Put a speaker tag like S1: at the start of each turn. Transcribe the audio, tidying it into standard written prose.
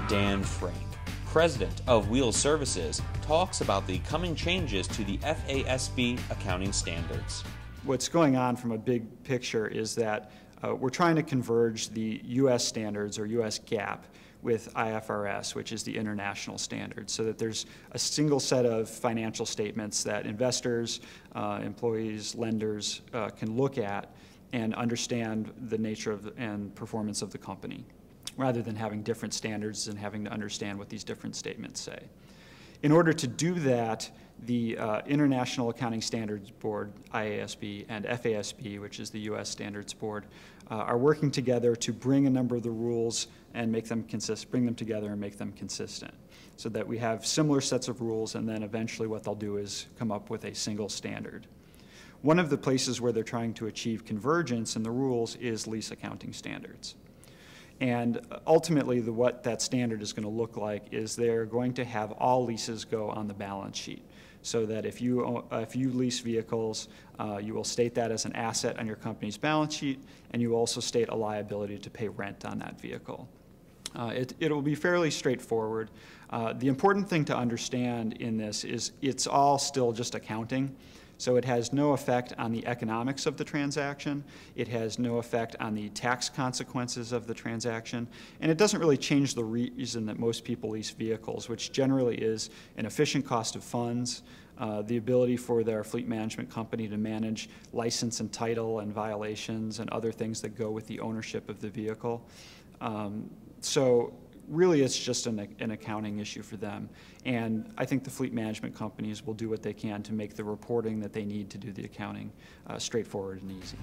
S1: Dan Frame, president of Wheels Services, talks about the coming changes to the FASB accounting standards.
S2: What's going on from a big picture is that we're trying to converge the U.S. standards, or U.S. GAAP, with IFRS, which is the international standard, so that there's a single set of financial statements that investors, employees, lenders can look at and understand the nature of and performance of the company, rather than having different standards and having to understand what these different statements say. In order to do that, the International Accounting Standards Board, IASB, and FASB, which is the U.S. Standards Board, are working together to bring a number of the rules and make them bring them together and make them consistent, so that we have similar sets of rules, and then eventually what they'll do is come up with a single standard. One of the places where they're trying to achieve convergence in the rules is lease accounting standards. And ultimately, what that standard is going to look like is they're going to have all leases go on the balance sheet, so that if you lease vehicles, you will state that as an asset on your company's balance sheet, and you also state a liability to pay rent on that vehicle. It will be fairly straightforward. The important thing to understand in this is it's all still just accounting. So it has no effect on the economics of the transaction. It has no effect on the tax consequences of the transaction. And it doesn't really change the reason that most people lease vehicles, which generally is an efficient cost of funds, the ability for their fleet management company to manage license and title and violations and other things that go with the ownership of the vehicle. So really it's just an accounting issue for them. And I think the fleet management companies will do what they can to make the reporting that they need to do the accounting straightforward and easy.